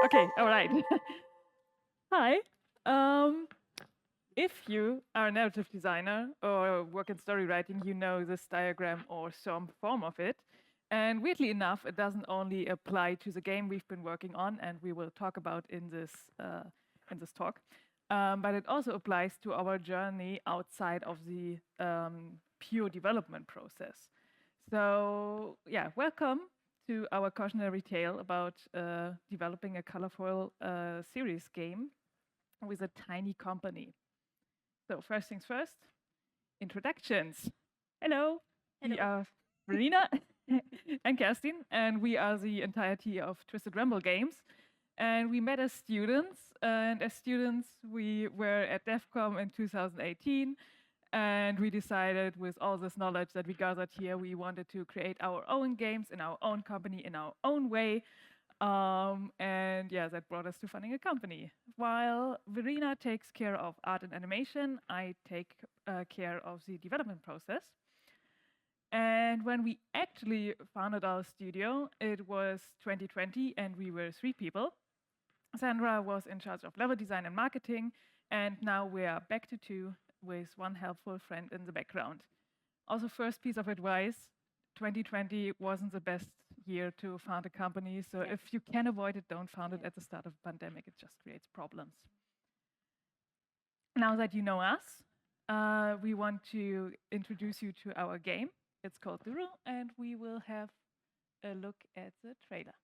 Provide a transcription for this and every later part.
Okay, all right. Hi. Um, if you are a narrative designer or work in story writing, you know this diagram or some form of it. And weirdly enough, it doesn't only apply to the game we've been working on, and we will talk about in this talk, but it also applies to our journey outside of the pure development process. So, yeah, welcome to our cautionary tale about developing a colorful series game with a tiny company. So, first things first, introductions. Hello, we Hello. are Verena and Kerstin, and we are the entirety of Twisted Rumble Games. And we met as students, and as students, we were at devcom in 2018. And we decided, with all this knowledge that we gathered here, we wanted to create our own games in our own company in our own way. And yeah, that brought us to funding a company. While Verena takes care of art and animation, I take care of the development process. And when we actually founded our studio, it was 2020 and we were 3 people. Sandra was in charge of level design and marketing, and now we are back to 2 with one helpful friend in the background. Also, first piece of advice, 2020 wasn't the best year to found a company, so Yeah. if you can avoid it, don't found it Yeah. at the start of a pandemic. It just creates problems. Now that you know us, we want to introduce you to our game. It's called Duru, and we will have a look at the trailer.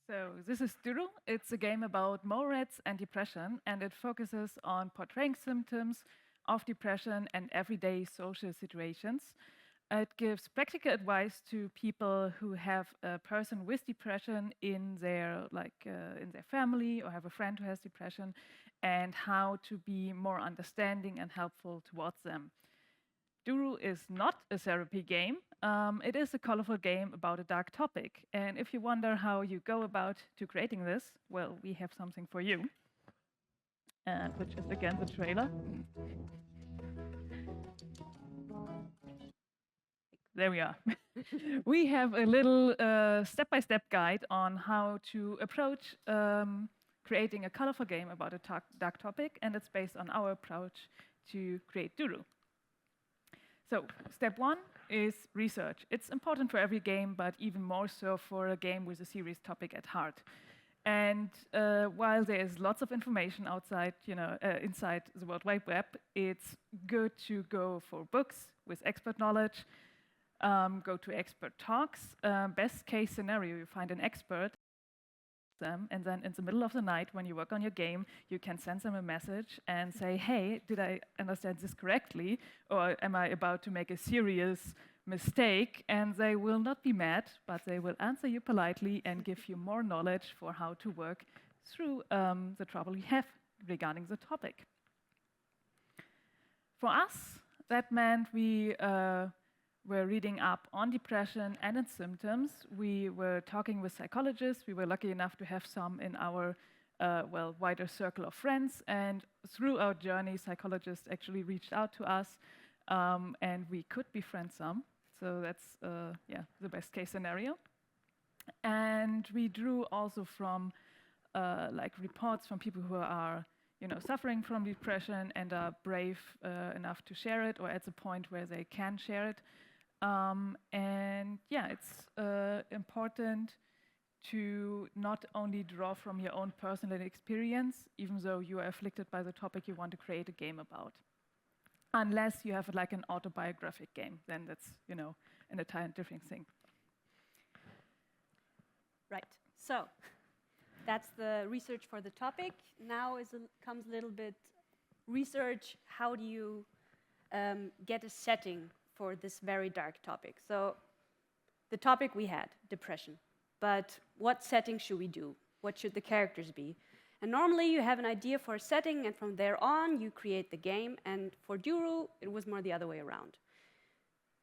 So this is Duru. It's a game about mole rats and depression, and it focuses on portraying symptoms of depression and everyday social situations. It gives practical advice to people who have a person with depression in their in their family or have a friend who has depression, and how to be more understanding and helpful towards them. Duru is not a therapy game. It is a colorful game about a dark topic. And if you wonder how you go about to creating this, well, we have something for you, which is again the trailer. There we are. We have a little step-by-step guide on how to approach creating a colorful game about a dark topic, and it's based on our approach to create Duru. So, step 1 is research. It's important for every game, but even more so for a game with a serious topic at heart. And while there is lots of information outside, inside the World Wide Web, it's good to go for books with expert knowledge, go to expert talks. Best case scenario, you find an expert them, and then in the middle of the night when you work on your game, you can send them a message and say, hey, did I understand this correctly, or am I about to make a serious mistake? And they will not be mad, but they will answer you politely and give you more knowledge for how to work through the trouble you have regarding the topic. For us, that meant we were reading up on depression and its symptoms. We were talking with psychologists. We were lucky enough to have some in our wider circle of friends. And through our journey, psychologists actually reached out to us, and we could befriend some. So that's the best case scenario. And we drew also from reports from people who are suffering from depression and are brave enough to share it, or at the point where they can share it. It's important to not only draw from your own personal experience, even though you are afflicted by the topic you want to create a game about. Unless you have like an autobiographic game, then that's an entirely different thing. Right. So that's the research for the topic. Now comes a little bit research. How do you get a setting for this very dark topic? So the topic we had, depression. But what setting should we do? What should the characters be? And normally you have an idea for a setting, and from there on you create the game. And for Duru, it was more the other way around.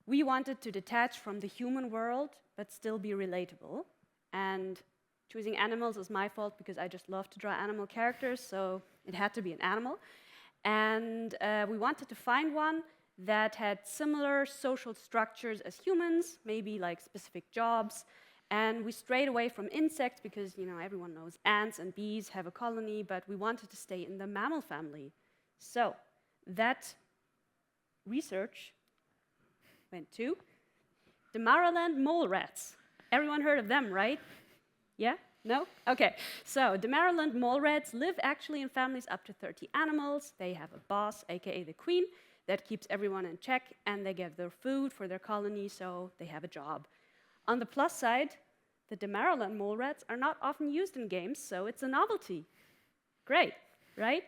We wanted to detach from the human world, but still be relatable. And choosing animals is my fault because I just love to draw animal characters, so it had to be an animal. And we wanted to find one that had similar social structures as humans, maybe like specific jobs. And we strayed away from insects because, everyone knows ants and bees have a colony, but we wanted to stay in the mammal family. So that research went to the Damaraland mole rats. Everyone heard of them, right? Yeah? No? Okay. So Damaraland mole rats live actually in families up to 30 animals. They have a boss, aka the queen, that keeps everyone in check, and they give their food for their colony, so they have a job. On the plus side, the Damaraland mole rats are not often used in games, so it's a novelty. Great, right?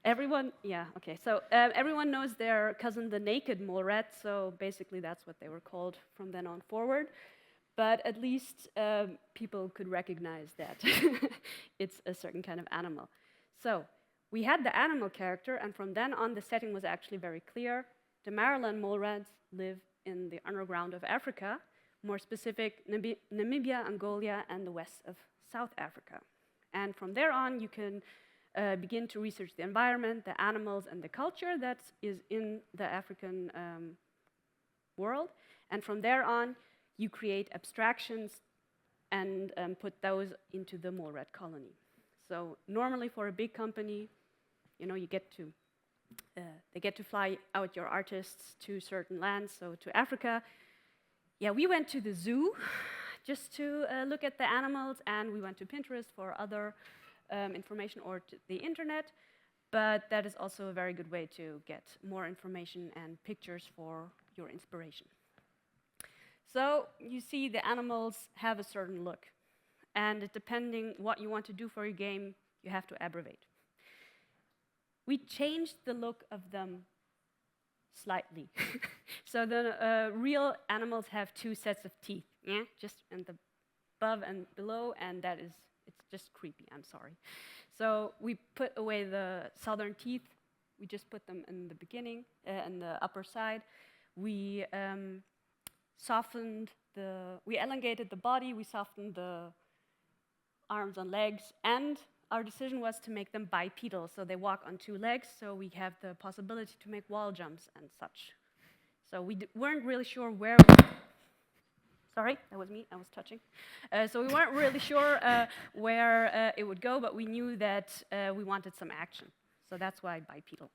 Everyone knows their cousin, the naked mole rat, so basically that's what they were called from then on forward. But at least people could recognize that it's a certain kind of animal. So we had the animal character, and from then on the setting was actually very clear. The Damaraland mole rats live in the underground of Africa, more specific, Namibia, Angola, and the west of South Africa. And from there on, you can begin to research the environment, the animals, and the culture that is in the African world. And from there on, you create abstractions and put those into the mole rat colony. So normally for a big company, they get to fly out your artists to certain lands, so to Africa. Yeah, we went to the zoo just to look at the animals, and we went to Pinterest for other information, or to the internet. But that is also a very good way to get more information and pictures for your inspiration. So you see the animals have a certain look, and depending what you want to do for your game, you have to abbreviate. We changed the look of them slightly. So the real animals have two sets of teeth, just in the above and below, and it's just creepy, I'm sorry. So we put away the southern teeth. We just put them in the beginning, in the upper side. We elongated the body, we softened the arms and legs, and our decision was to make them bipedal, so they walk on two legs, so we have the possibility to make wall jumps and such. So we weren't really sure where... Sorry, that was me, I was touching. So we weren't really sure where it would go, but we knew that we wanted some action. So that's why bipedal.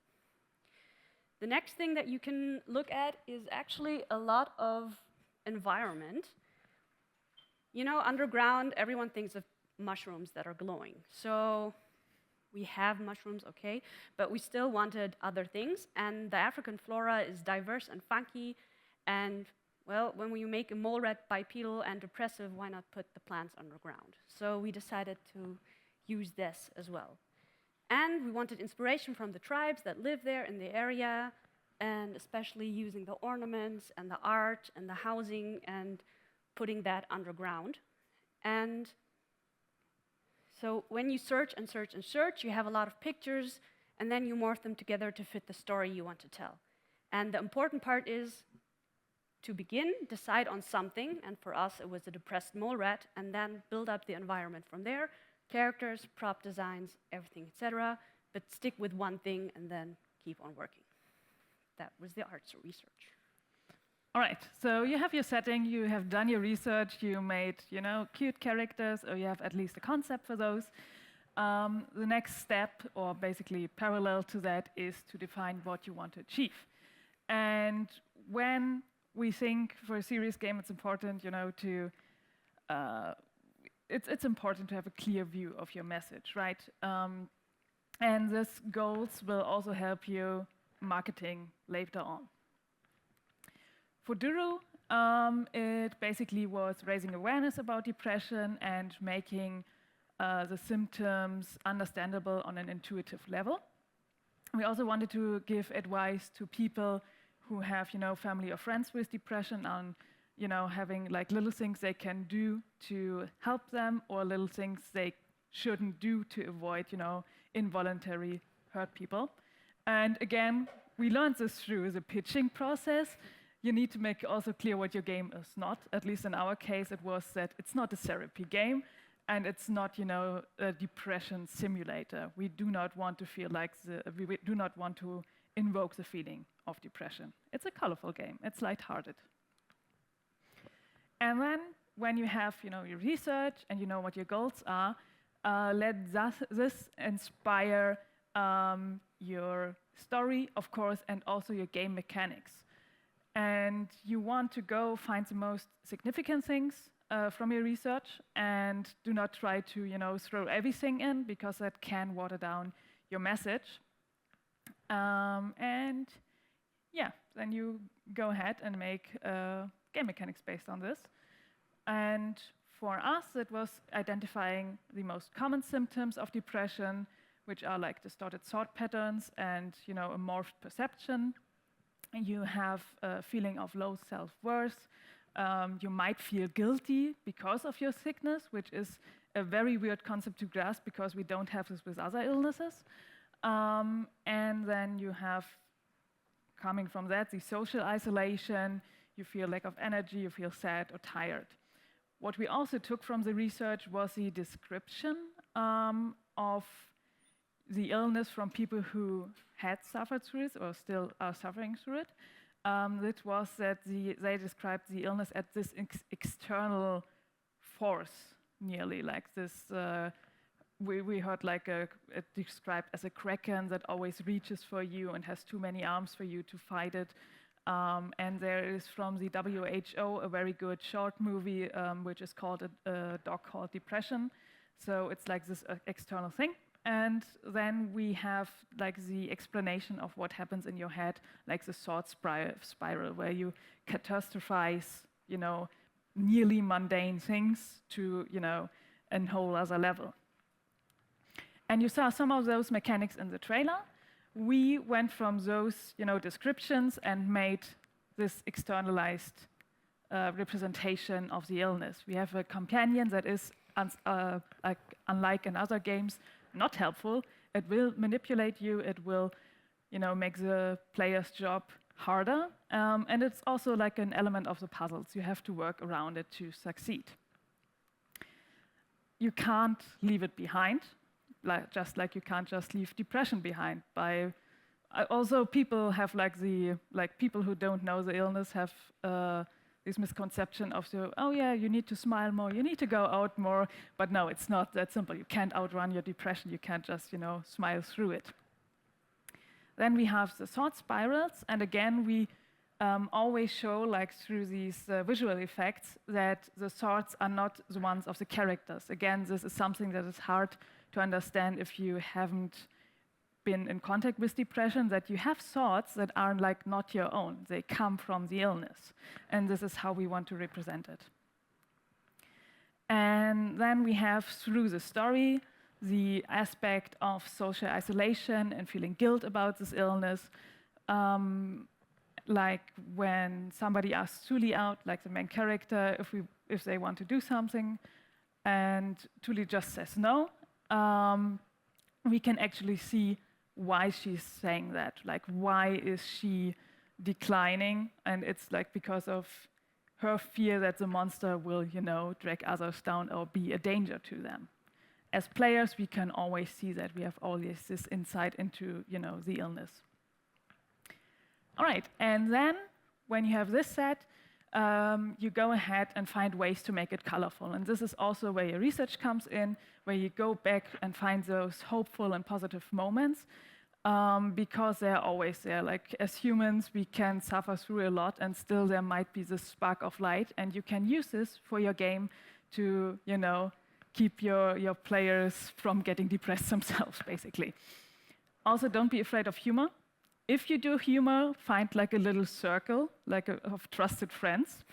The next thing that you can look at is actually a lot of environment. Underground, everyone thinks of mushrooms that are glowing. So we have mushrooms, okay, but we still wanted other things, and the African flora is diverse and funky, and well, when we make a mole rat bipedal and depressive, why not put the plants underground? So we decided to use this as well. And we wanted inspiration from the tribes that live there in the area, and especially using the ornaments and the art and the housing and putting that underground. And so when you search and search and search, you have a lot of pictures, and then you morph them together to fit the story you want to tell. And the important part is to begin, decide on something, and for us it was a depressed mole rat, and then build up the environment from there, characters, prop designs, everything, etc. But stick with one thing and then keep on working. That was the arts research. All right, so you have your setting, you have done your research, you made, cute characters, or you have at least a concept for those. The next step, or basically parallel to that, is to define what you want to achieve. And when we think for a serious game, it's important, it's important to have a clear view of your message, right? And these goals will also help you marketing later on. For Duru, it basically was raising awareness about depression and making the symptoms understandable on an intuitive level. We also wanted to give advice to people who have, family or friends with depression on, having like little things they can do to help them, or little things they shouldn't do to avoid, involuntary hurt people. And again, we learned this through the pitching process. You need to make also clear what your game is not. At least in our case, it was that it's not a therapy game, and it's not, a depression simulator. We do not want to feel like we do not want to invoke the feeling of depression. It's a colorful game. It's lighthearted. And then, when you have, your research and you know what your goals are, let this inspire your story, of course, and also your game mechanics. And you want to go find the most significant things from your research, and do not try to, throw everything in, because that can water down your message. And yeah, then you go ahead and make game mechanics based on this. And for us, it was identifying the most common symptoms of depression, which are like distorted thought patterns and, a morphed perception. You have a feeling of low self-worth. You might feel guilty because of your sickness, which is a very weird concept to grasp because we don't have this with other illnesses. And then you have, coming from that, the social isolation. You feel lack of energy, you feel sad or tired. What we also took from the research was the description of the illness from people who had suffered through it or still are suffering through it. It was that they described the illness as this external force, nearly like this. We heard like it described as a kraken that always reaches for you and has too many arms for you to fight it. And there is from the WHO a very good short movie which is called A Dog Called Depression. So it's like this external thing. And then we have like the explanation of what happens in your head, like the thought spiral, where you catastrophize, nearly mundane things to, a whole other level. And you saw some of those mechanics in the trailer. We went from those, descriptions and made this externalized representation of the illness. We have a companion that is, unlike in other games, not helpful. It will manipulate you. It will, make the player's job harder. And it's also like an element of the puzzles. You have to work around it to succeed. You can't leave it behind, just like you can't just leave depression behind. Also, people have people who don't know the illness have this misconception of oh yeah, you need to smile more, you need to go out more. But no, it's not that simple. You can't outrun your depression. You can't just, smile through it. Then we have the thought spirals, and again, we always show, like through these visual effects, that the thoughts are not the ones of the characters. Again, this is something that is hard to understand if you haven't been in contact with depression, that you have thoughts that are like not your own. They come from the illness. And this is how we want to represent it. And then we have, through the story, the aspect of social isolation and feeling guilt about this illness. Like when somebody asks Tuli out, like the main character, if they want to do something, and Tuli just says no, we can actually see why she's saying that. Like, why is she declining, and it's like because of her fear that the monster will, you know, drag others down or be a danger to them. As players, we can always see that. We have always this insight into, you know, the illness. All right, and then when you have this set, you go ahead and find ways to make it colorful. And this is also where your research comes in, where you go back and find those hopeful and positive moments, because they're always there. Like, as humans, we can suffer through a lot, and still there might be this spark of light, and you can use this for your game to, you know, keep your players from getting depressed themselves, basically. Also, don't be afraid of humor. If you do humor, find like a little circle, of trusted friends,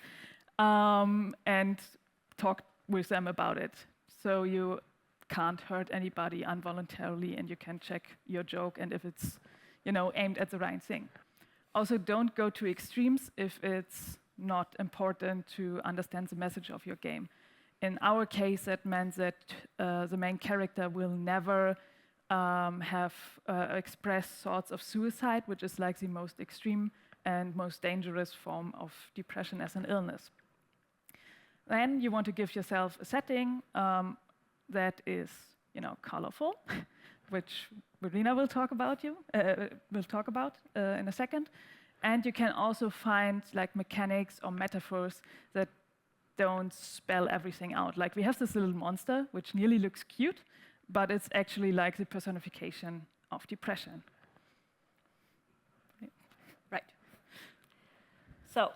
and talk with them about it. So you can't hurt anybody involuntarily, and you can check your joke and if it's, you know, aimed at the right thing. Also, don't go to extremes if it's not important to understand the message of your game. In our case, that meant that the main character will never have expressed thoughts of suicide, which is like the most extreme and most dangerous form of depression as an illness. Then you want to give yourself a setting that is, you know, colorful, which Verena will talk about in a second. And you can also find like mechanics or metaphors that don't spell everything out. Like, we have this little monster, which nearly looks cute, but it's actually like the personification of depression. Right. So,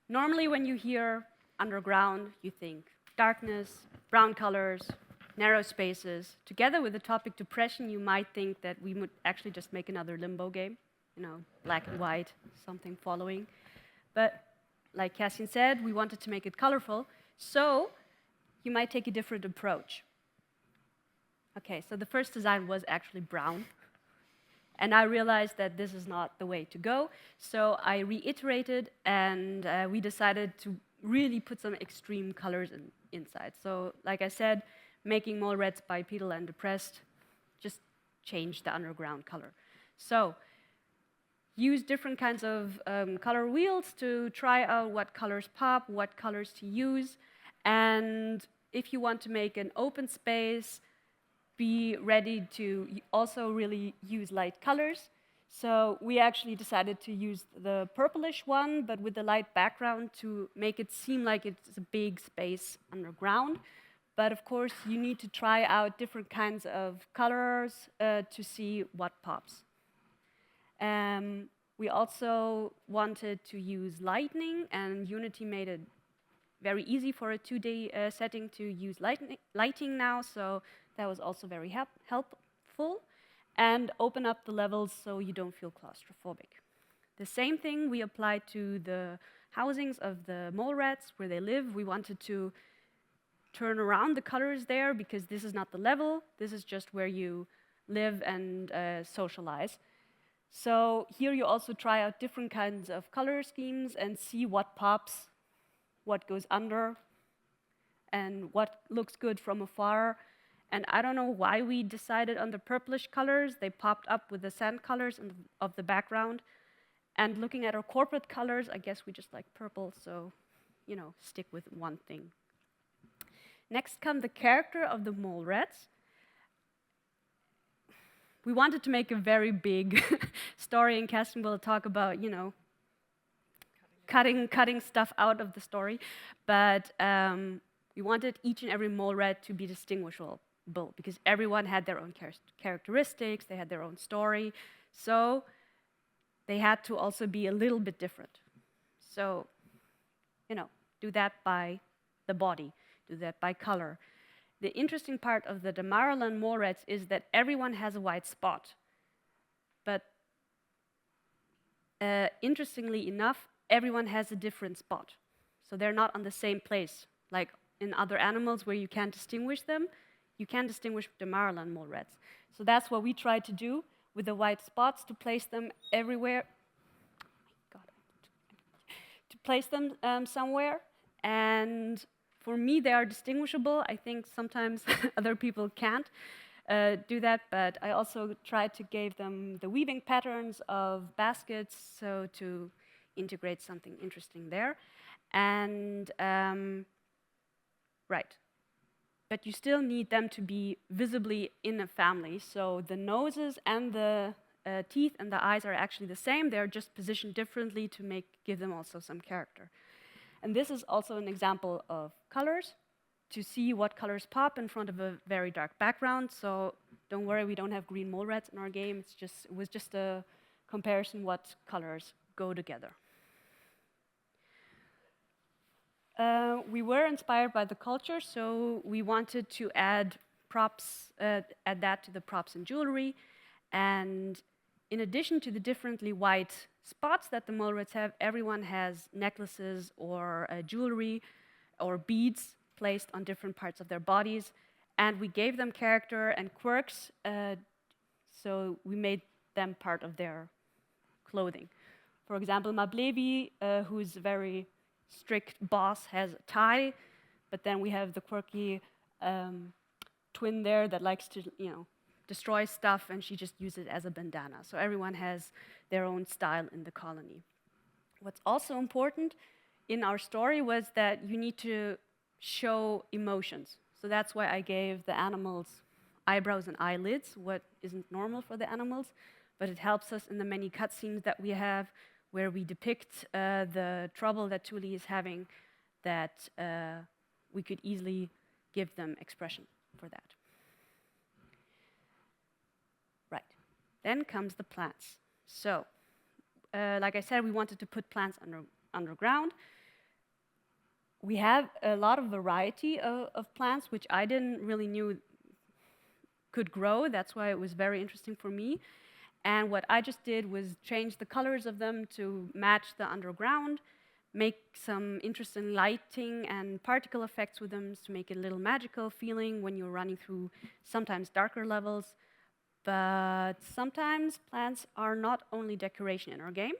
normally when you hear underground, you think darkness, brown colors, narrow spaces. Together with the topic depression, you might think that we would actually just make another Limbo game, you know, black and white, something following. But like Kerstin said, we wanted to make it colorful, so you might take a different approach. Okay, so the first design was actually brown, and I realized that this is not the way to go, so I reiterated, and we decided to really put some extreme colors inside. So, like I said, making mole rats bipedal and depressed, just change the underground color. So, use different kinds of color wheels to try out what colors pop, what colors to use. And if you want to make an open space, be ready to also really use light colors. So we actually decided to use the purplish one, but with the light background to make it seem like it's a big space underground. But of course, you need to try out different kinds of colors to see what pops. We also wanted to use lighting, and Unity made it very easy for a 2D setting to use lighting now, so that was also very helpful. And open up the levels so you don't feel claustrophobic. The same thing we applied to the housings of the mole rats where they live. We wanted to turn around the colors there because this is not the level, this is just where you live and socialize. So here you also try out different kinds of color schemes and see what pops, what goes under, and what looks good from afar. And I don't know why we decided on the purplish colors. They popped up with the sand colors of the background. And looking at our corporate colors, I guess we just like purple, so, you know, stick with one thing. Next come the character of the mole rats. We wanted to make a very big story, and Kerstin will talk about, you know, cutting stuff out of the story. But we wanted each and every mole rat to be distinguishable because everyone had their own characteristics, they had their own story. So they had to also be a little bit different. So, you know, do that by the body, do that by color. The interesting part of the Damaralan mole rats is that everyone has a white spot. But interestingly enough, everyone has a different spot. So they're not on the same place. Like in other animals where you can't distinguish them, you can distinguish Damaralan mole rats. So that's what we tried to do with the white spots, to place them everywhere. Oh my God. To place them somewhere. And for me, they are distinguishable. I think sometimes other people can't. do that, but I also tried to give them the weaving patterns of baskets, so to integrate something interesting there. And right. But you still need them to be visibly in a family. So the noses and the teeth and the eyes are actually the same. They're just positioned differently to give them also some character. And this is also an example of colors, to see what colors pop in front of a very dark background. So don't worry, we don't have green mole rats in our game. It was just a comparison what colors go together. We were inspired by the culture, so we wanted to add props, add that to the props and jewelry. And in addition to the differently white spots that the mole rats have, everyone has necklaces or jewelry or beads placed on different parts of their bodies. And we gave them character and quirks, so we made them part of their clothing. For example, Mablevi, who's very strict boss, has a tie, but then we have the quirky twin there that likes to, destroy stuff, and she just uses it as a bandana. So everyone has their own style in the colony. What's also important in our story was that you need to show emotions. So that's why I gave the animals eyebrows and eyelids, what isn't normal for the animals, but it helps us in the many cutscenes that we have, where we depict the trouble that Thule is having, that we could easily give them expression for that. Right. Then comes the plants. So, like I said, we wanted to put plants underground. We have a lot of variety of plants, which I didn't really knew could grow. That's why it was very interesting for me. And what I just did was change the colors of them to match the underground, make some interesting lighting and particle effects with them to make it a little magical feeling when you're running through sometimes darker levels. But sometimes plants are not only decoration in our game.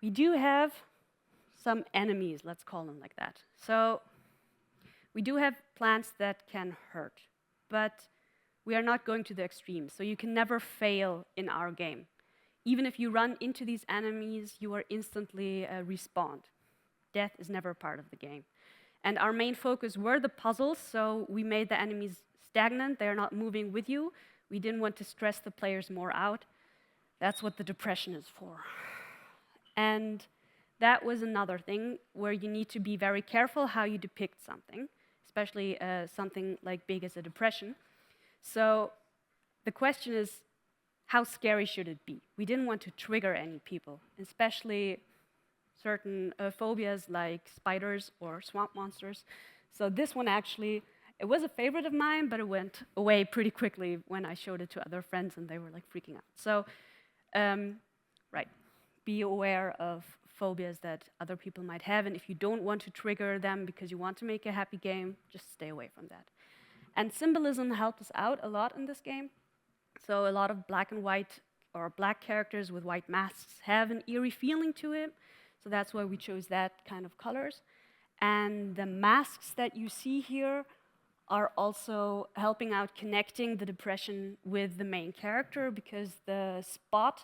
We do have some enemies, let's call them like that. So we do have plants that can hurt, but we are not going to the extreme, so you can never fail in our game. Even if you run into these enemies, you are instantly respawned. Death is never part of the game. And our main focus were the puzzles, so we made the enemies stagnant. They're not moving with you. We didn't want to stress the players more out. That's what the depression is for. And that was another thing where you need to be very careful how you depict something, especially something like big as a depression. So the question is, how scary should it be? We didn't want to trigger any people, especially certain phobias like spiders or swamp monsters. So this one actually, it was a favorite of mine, but it went away pretty quickly when I showed it to other friends and they were like freaking out. So, right, be aware of phobias that other people might have, and if you don't want to trigger them because you want to make a happy game, just stay away from that. And symbolism helped us out a lot in this game. So a lot of black and white or black characters with white masks have an eerie feeling to it. So that's why we chose that kind of colors. And the masks that you see here are also helping out connecting the depression with the main character, because the spot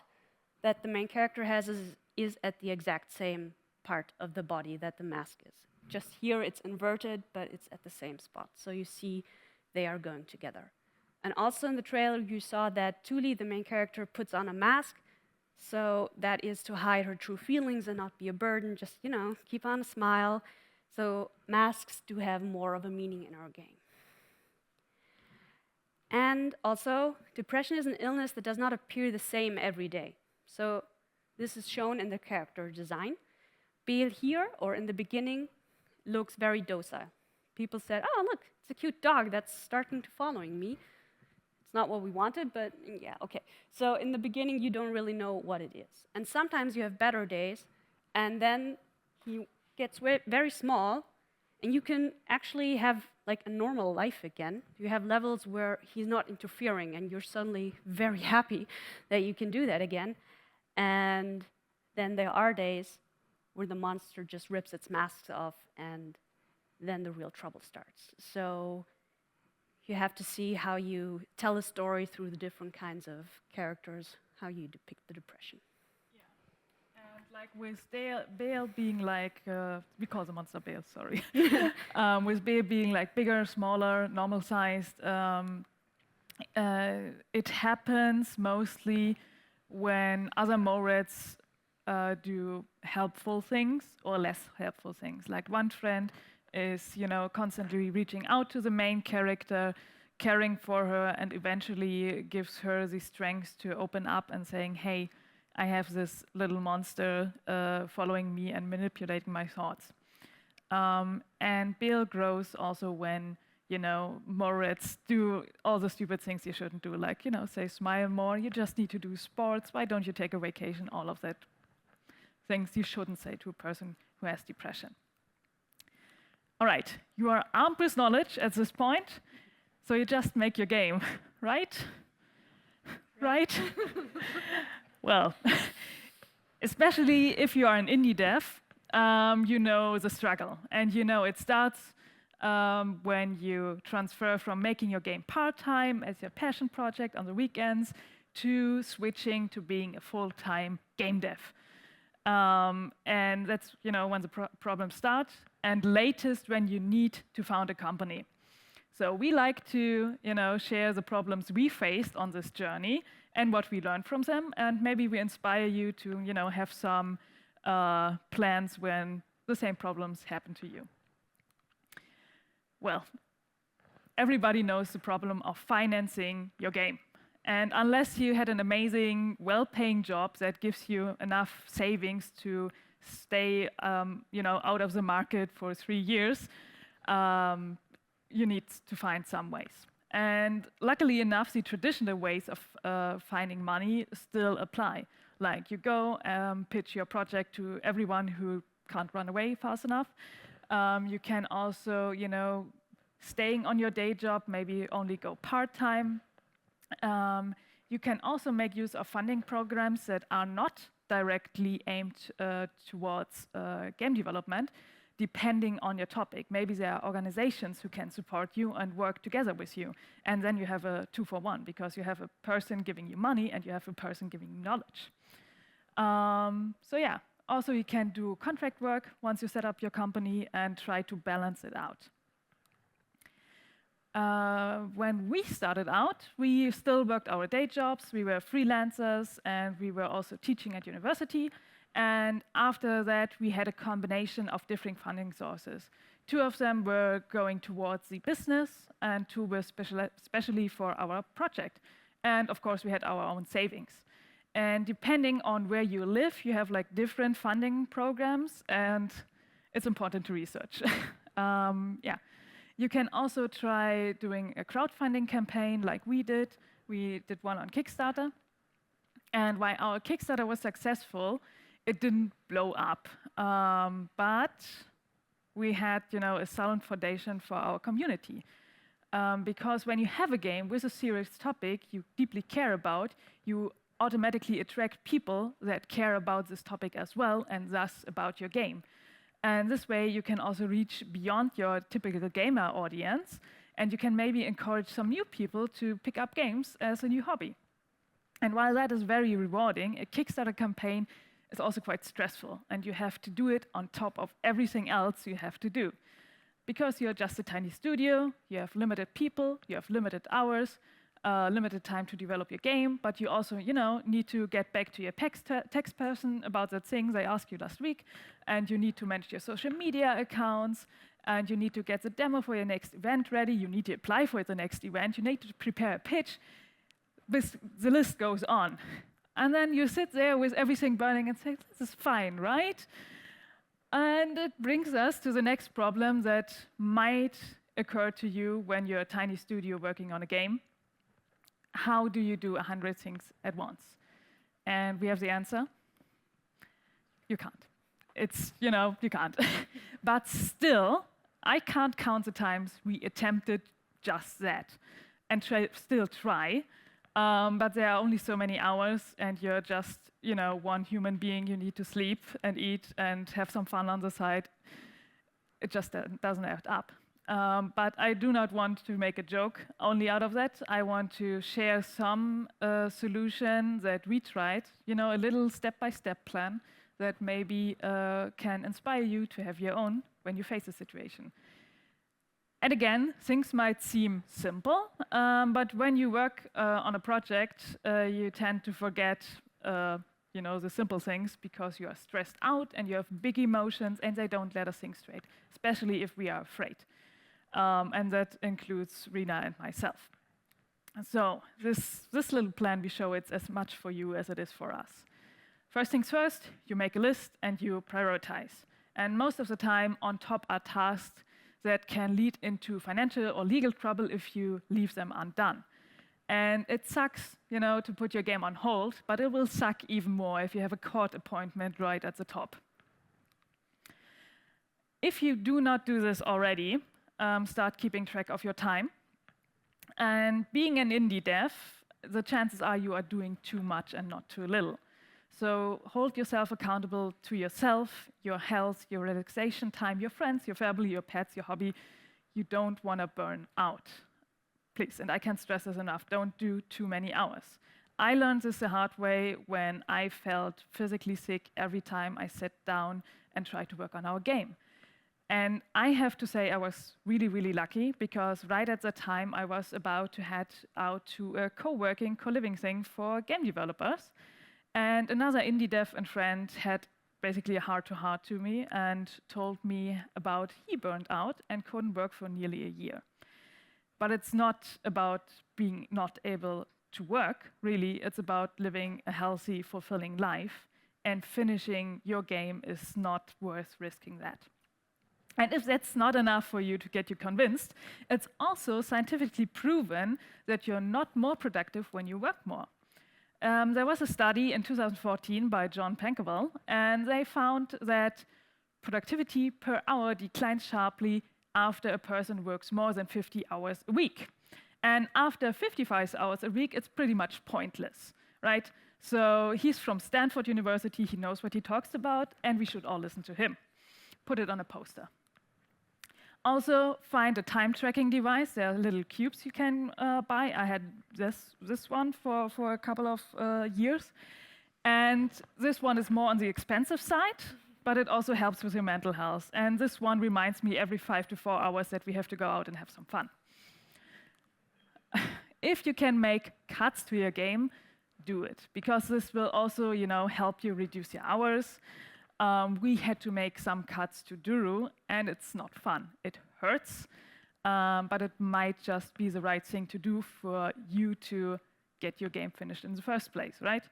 that the main character has is at the exact same part of the body that the mask is. Just here it's inverted, but it's at the same spot. So you see they are going together. And also in the trailer, you saw that Thule, the main character, puts on a mask. So that is to hide her true feelings and not be a burden, just, keep on a smile. So masks do have more of a meaning in our game. And also, depression is an illness that does not appear the same every day. So this is shown in the character design. Be it here or in the beginning, looks very docile. People said, oh, look, it's a cute dog that's starting to following me. It's not what we wanted, but yeah, okay. So in the beginning, you don't really know what it is. And sometimes you have better days, and then he gets very small, and you can actually have like a normal life again. You have levels where he's not interfering, and you're suddenly very happy that you can do that again. And then there are days where the monster just rips its mask off, and then the real trouble starts. So You have to see how you tell a story through the different kinds of characters, how you depict the depression. And like with Bale being like, we call the monster Bale, sorry. With Bale being like bigger, smaller, normal sized, it happens mostly when other Morets do helpful things or less helpful things. Like one friend is, constantly reaching out to the main character, caring for her, and eventually gives her the strength to open up and saying, hey, I have this little monster following me and manipulating my thoughts. And Bill grows also when, Morets do all the stupid things you shouldn't do, like, say smile more, you just need to do sports, why don't you take a vacation, all of that things you shouldn't say to a person who has depression. All right, you are armed with knowledge at this point, so you just make your game, right? Right? Well, especially if you are an indie dev, you know the struggle. And it starts when you transfer from making your game part-time as your passion project on the weekends to switching to being a full-time game dev. And that's when the problems start, and latest when you need to found a company. So we like to share the problems we faced on this journey and what we learned from them, and maybe we inspire you to have some plans when the same problems happen to you. Well, everybody knows the problem of financing your game. And unless you had an amazing, well-paying job that gives you enough savings to stay, out of the market for 3 years, you need to find some ways. And luckily enough, the traditional ways of finding money still apply. Like you go pitch your project to everyone who can't run away fast enough. You can also, staying on your day job, maybe only go part-time. You can also make use of funding programs that are not directly aimed towards game development, depending on your topic. Maybe there are organizations who can support you and work together with you. And then you have a 2-for-1, because you have a person giving you money and you have a person giving you knowledge. So yeah, also you can do contract work once you set up your company and try to balance it out. When we started out, we still worked our day jobs, we were freelancers, and we were also teaching at university. And after that, we had a combination of different funding sources. 2 of them were going towards the business, and 2 were especially for our project. And of course, we had our own savings. And depending on where you live, you have like different funding programs, and it's important to research. Yeah. You can also try doing a crowdfunding campaign like we did. We did one on Kickstarter. And while our Kickstarter was successful, it didn't blow up. But we had, a solid foundation for our community. Because when you have a game with a serious topic you deeply care about, you automatically attract people that care about this topic as well, and thus about your game. And this way you can also reach beyond your typical gamer audience, and you can maybe encourage some new people to pick up games as a new hobby. And while that is very rewarding, a Kickstarter campaign is also quite stressful, and you have to do it on top of everything else you have to do. Because you're just a tiny studio, you have limited people, you have limited hours, limited time to develop your game, but you also, need to get back to your text person about the things I asked you last week, and you need to manage your social media accounts, and you need to get the demo for your next event ready, you need to apply for the next event, you need to prepare a pitch. The list goes on. And then you sit there with everything burning and say, this is fine, right? And it brings us to the next problem that might occur to you when you're a tiny studio working on a game. How do you do 100 things at once? And we have the answer. You can't. It's, you can't. But still, I can't count the times we attempted just that and still try. But there are only so many hours, and you're just, one human being. You need to sleep and eat and have some fun on the side. It just doesn't add up. But I do not want to make a joke only out of that. I want to share some solution that we tried, a little step-by-step plan that maybe can inspire you to have your own when you face a situation. And again, things might seem simple, but when you work on a project, you tend to forget the simple things because you are stressed out and you have big emotions and they don't let us think straight, especially if we are afraid. And that includes Rena and myself. So this little plan we show, it's as much for you as it is for us. First things first, you make a list and you prioritize. And most of the time, on top are tasks that can lead into financial or legal trouble if you leave them undone. And it sucks, to put your game on hold, but it will suck even more if you have a court appointment right at the top. If you do not do this already, start keeping track of your time. And being an indie dev, the chances are you are doing too much and not too little. So hold yourself accountable to yourself, your health, your relaxation time, your friends, your family, your pets, your hobby. You don't want to burn out. Please, and I can't stress this enough, don't do too many hours. I learned this the hard way when I felt physically sick every time I sat down and tried to work on our game. And I have to say I was really, really lucky because right at the time I was about to head out to a co-working, co-living thing for game developers. And another indie dev and friend had basically a heart-to-heart to me and told me about he burned out and couldn't work for nearly a year. But it's not about being not able to work, really. It's about living a healthy, fulfilling life. And finishing your game is not worth risking that. And if that's not enough for you to get you convinced, it's also scientifically proven that you're not more productive when you work more. There was a study in 2014 by John Pankewell, and they found that productivity per hour declines sharply after a person works more than 50 hours a week. And after 55 hours a week, it's pretty much pointless, right? So he's from Stanford University, he knows what he talks about, and we should all listen to him. Put it on a poster. Also, find a time tracking device. There are little cubes you can buy. I had this one for a couple of years. And this one is more on the expensive side, but it also helps with your mental health. And this one reminds me every 5 to 4 hours that we have to go out and have some fun. If you can make cuts to your game, do it, because this will also, help you reduce your hours. We had to make some cuts to Duru, and it's not fun. It hurts, but it might just be the right thing to do for you to get your game finished in the first place, right?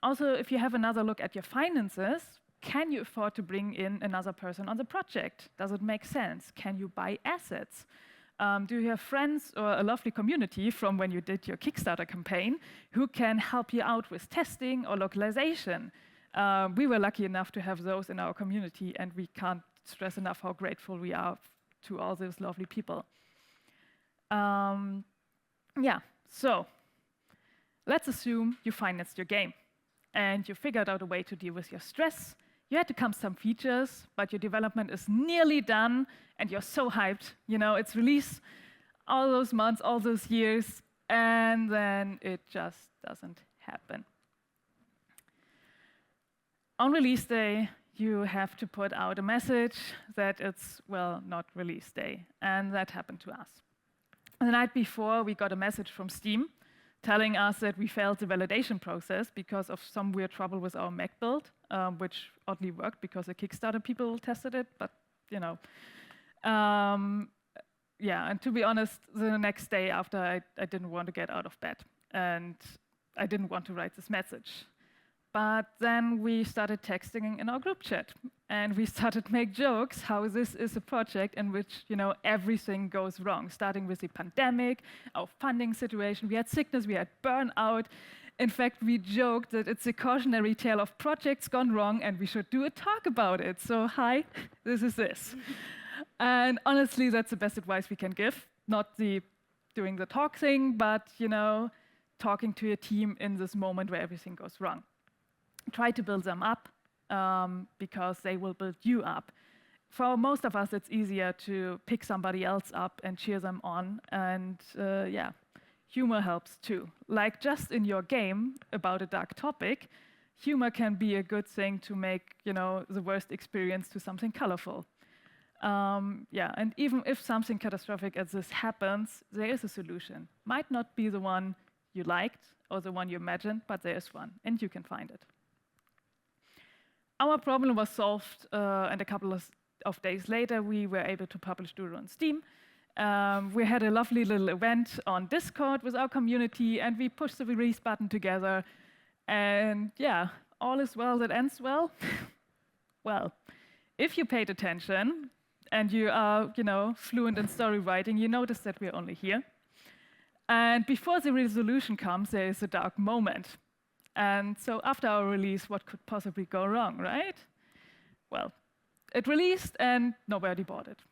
Also, if you have another look at your finances, can you afford to bring in another person on the project? Does it make sense? Can you buy assets? Do you have friends or a lovely community from when you did your Kickstarter campaign who can help you out with testing or localization? We were lucky enough to have those in our community, and we can't stress enough how grateful we are to all those lovely people. So let's assume you financed your game, and you figured out a way to deal with your stress. You had to come some features, but your development is nearly done, and you're so hyped. It's released all those months, all those years, and then it just doesn't happen. On release day, you have to put out a message that it's, not release day. And that happened to us. The night before, we got a message from Steam telling us that we failed the validation process because of some weird trouble with our Mac build, which oddly worked because the Kickstarter people tested it, but and to be honest, the next day after, I didn't want to get out of bed, and I didn't want to write this message. But then we started texting in our group chat, and we started to make jokes how this is a project in which, everything goes wrong, starting with the pandemic, our funding situation. We had sickness, we had burnout. In fact, we joked that it's a cautionary tale of projects gone wrong, and we should do a talk about it. So, hi, this is this. And honestly, that's the best advice we can give. Not the doing the talk thing, but, talking to your team in this moment where everything goes wrong. Try to build them up because they will build you up. for most of us, it's easier to pick somebody else up and cheer them on. And yeah, humor helps too. Like just in your game about a dark topic, humor can be a good thing to make, the worst experience to something colorful. Yeah, and even if something catastrophic as this happens, there is a solution. Might not be the one you liked or the one you imagined, but there is one, and you can find it. Our problem was solved, and a couple of days later, we were able to publish Duru on Steam. We had a lovely little event on Discord with our community, and we pushed the release button together. And yeah, all is well that ends well. Well, if you paid attention and you are, fluent in story writing, you notice that we're only here. And before the resolution comes, there is a dark moment. And so after our release, what could possibly go wrong, right? Well, it released and nobody bought it.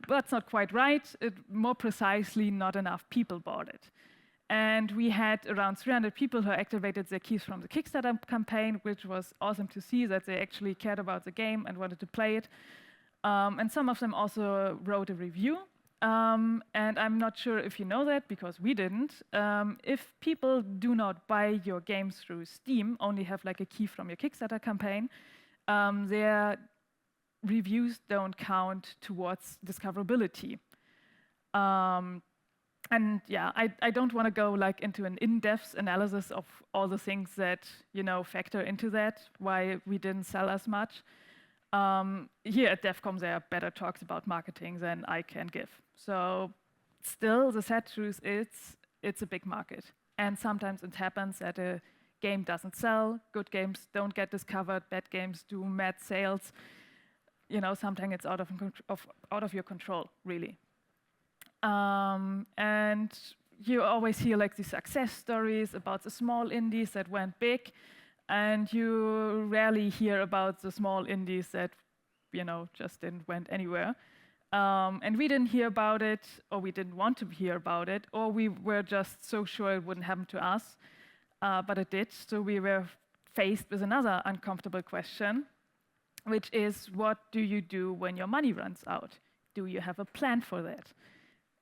That's not quite right. More precisely, not enough people bought it. And we had around 300 people who activated their keys from the Kickstarter campaign, which was awesome to see that they actually cared about the game and wanted to play it. And some of them also wrote a review. And I'm not sure if you know that, because we didn't. If people do not buy your game through Steam, only have like a key from your Kickstarter campaign, their reviews don't count towards discoverability. And yeah, I don't want to go like into an in-depth analysis of all the things that factor into that, why we didn't sell as much. Here at devcom, there are better talks about marketing than I can give. So still, the sad truth is it's a big market. And sometimes it happens that a game doesn't sell, good games don't get discovered, bad games do mad sales. Sometimes it's out of your control, really. And you always hear like these success stories about the small indies that went big, and you rarely hear about the small indies that, just didn't went anywhere. And we didn't hear about it, or we didn't want to hear about it, or we were just so sure it wouldn't happen to us, but it did. So we were faced with another uncomfortable question, which is, what do you do when your money runs out? Do you have a plan for that?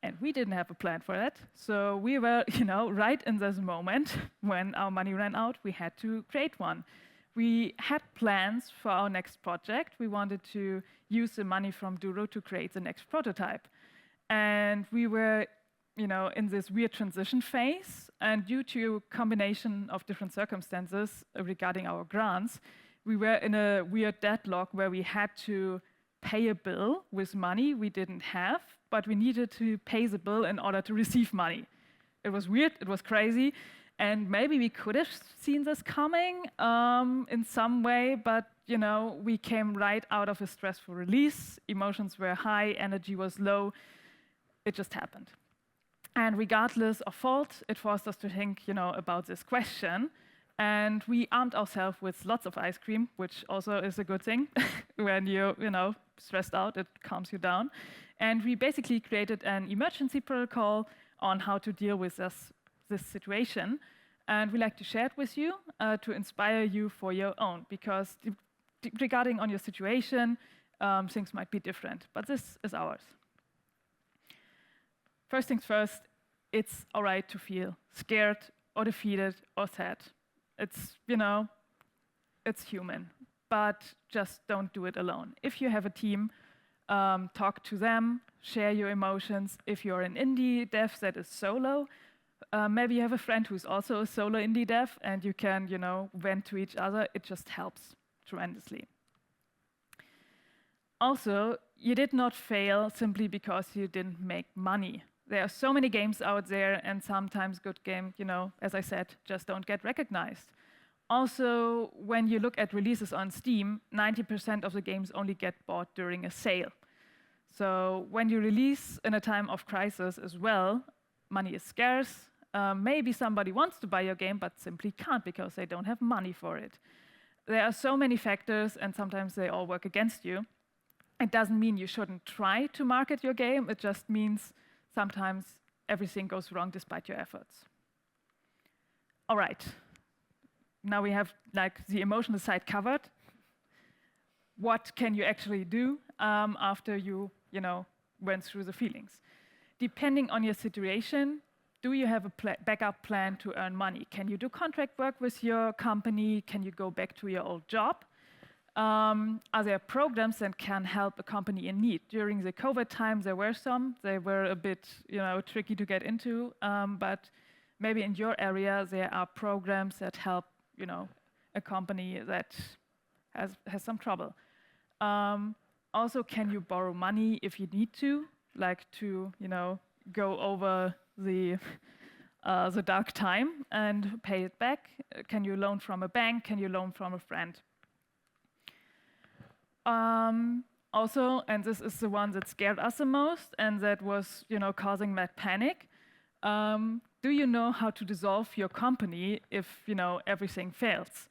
And we didn't have a plan for that. So we were, right in this moment when our money ran out, we had to create one. We had plans for our next project. We wanted to use the money from Duru to create the next prototype. And we were, in this weird transition phase. And due to a combination of different circumstances regarding our grants, we were in a weird deadlock where we had to pay a bill with money we didn't have, but we needed to pay the bill in order to receive money. It was weird, it was crazy, and maybe we could have seen this coming in some way, but we came right out of a stressful release. Emotions were high, energy was low. It just happened. And regardless of fault, it forced us to think about this question. And we armed ourselves with lots of ice cream, which also is a good thing. When you're stressed out, it calms you down. And we basically created an emergency protocol on how to deal with this situation. And we like to share it with you to inspire you for your own, because regarding on your situation, things might be different, but this is ours. First things first, it's all right to feel scared or defeated or sad. It's, it's human, but just don't do it alone. If you have a team, talk to them, share your emotions. If you're an indie dev that is solo, maybe you have a friend who's also a solo indie dev, and you can, vent to each other. It just helps tremendously. Also, you did not fail simply because you didn't make money. There are so many games out there, and sometimes good games, as I said, just don't get recognized. Also, when you look at releases on Steam, 90% of the games only get bought during a sale. So when you release in a time of crisis as well, money is scarce. Maybe somebody wants to buy your game, but simply can't because they don't have money for it. There are so many factors, and sometimes they all work against you. It doesn't mean you shouldn't try to market your game. It just means sometimes everything goes wrong despite your efforts. All right. Now we have the emotional side covered. What can you actually do? after you went through the feelings. Depending on your situation, do you have a backup plan to earn money? Can you do contract work with your company? Can you go back to your old job? Are there programs that can help a company in need? During the COVID time, there were some. They were a bit, tricky to get into, but maybe in your area there are programs that help, a company that has some trouble. Also, can you borrow money if you need to, like to, go over the dark time and pay it back? Can you loan from a bank? Can you loan from a friend? Also, and this is the one that scared us the most and that was, causing mad panic. Do you know how to dissolve your company if, everything fails?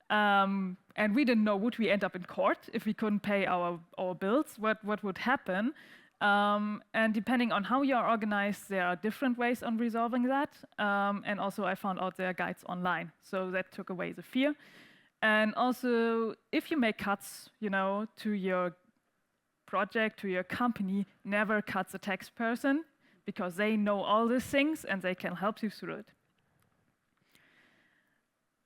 And we didn't know, would we end up in court if we couldn't pay our bills? What would happen? And depending on how you're organized, there are different ways on resolving that. And also I found out there are guides online, so that took away the fear. And also, if you make cuts, to your project, to your company, never cut the tax person, because they know all these things and they can help you through it.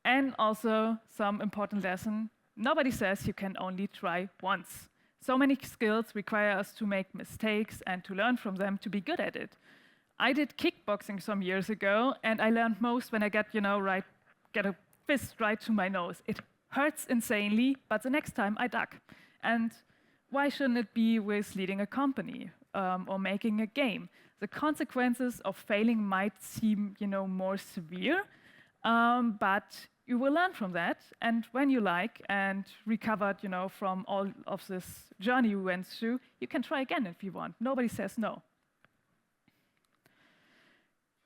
And also, some important lesson, nobody says you can only try once. So many skills require us to make mistakes and to learn from them to be good at it. I did kickboxing some years ago, and I learned most when I get a fist right to my nose. It hurts insanely, but the next time I duck. And why shouldn't it be with leading a company or making a game? The consequences of failing might seem, more severe, but you will learn from that. And when you like and recovered, from all of this journey you went through, you can try again if you want. Nobody says no.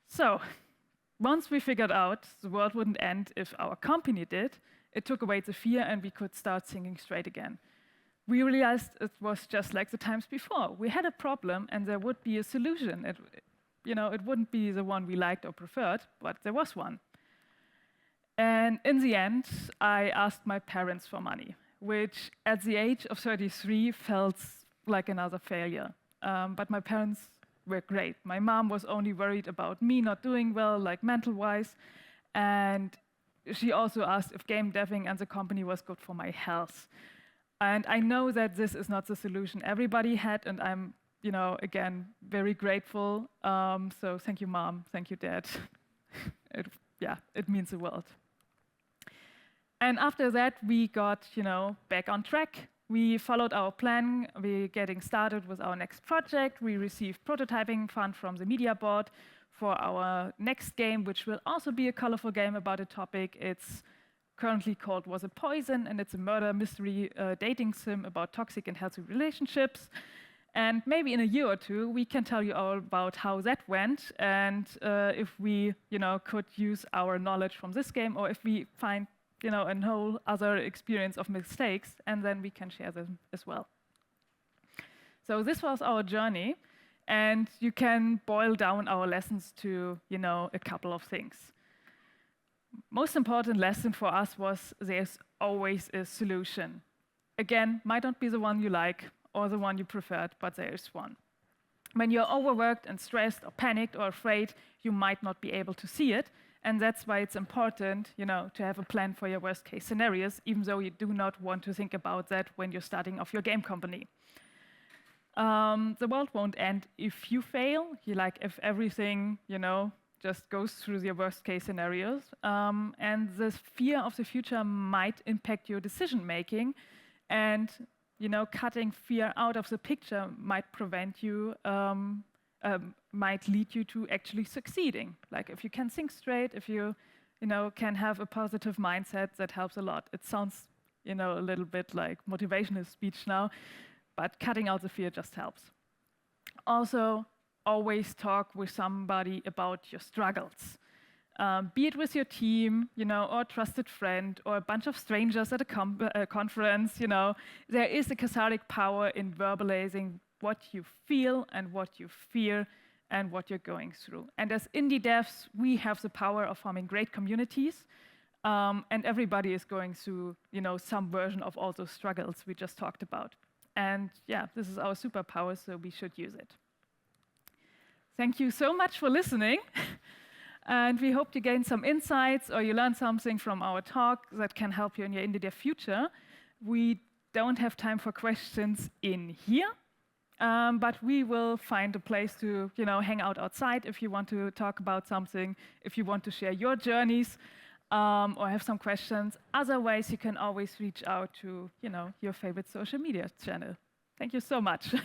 So, once we figured out the world wouldn't end if our company did, it took away the fear and we could start thinking straight again. We realized it was just like the times before. We had a problem and there would be a solution. It wouldn't be the one we liked or preferred, but there was one. And in the end, I asked my parents for money, which at the age of 33 felt like another failure. But my parents were great. My mom was only worried about me not doing well, like mental-wise, and she also asked if game deving and the company was good for my health. And I know that this is not the solution everybody had, and I'm, again, very grateful. So thank you, Mom. Thank you, Dad. It means the world. And after that, we got, back on track. We followed our plan. We're getting started with our next project. We received prototyping fund from the media board for our next game, which will also be a colorful game about a topic. It's currently called Was It Poison? And it's a murder mystery dating sim about toxic and healthy relationships. And maybe in a year or two, we can tell you all about how that went and if we, could use our knowledge from this game, or if we find, a whole other experience of mistakes, and then we can share them as well. So this was our journey, and you can boil down our lessons to, a couple of things. Most important lesson for us was there's always a solution. Again, might not be the one you like or the one you preferred, but there is one. When you're overworked and stressed or panicked or afraid, you might not be able to see it. And that's why it's important, to have a plan for your worst case scenarios, even though you do not want to think about that when you're starting off your game company. The world won't end if you fail, if everything, just goes through your worst case scenarios. And the fear of the future might impact your decision making. And, cutting fear out of the picture might prevent you, might lead you to actually succeeding. Like if you can think straight, if you, can have a positive mindset, that helps a lot. It sounds, a little bit like motivational speech now, but cutting out the fear just helps. Also, always talk with somebody about your struggles. Be it with your team, or a trusted friend, or a bunch of strangers at a conference, there is a cathartic power in verbalizing what you feel and what you fear and what you're going through. And as indie devs, we have the power of forming great communities, and everybody is going through, some version of all those struggles we just talked about. And yeah, this is our superpower, so we should use it. Thank you so much for listening. And we hope you gained some insights or you learned something from our talk that can help you in your immediate future. We don't have time for questions in here, but we will find a place to hang out outside if you want to talk about something, if you want to share your journeys or have some questions. Otherwise, you can always reach out to your favorite social media channel. Thank you so much.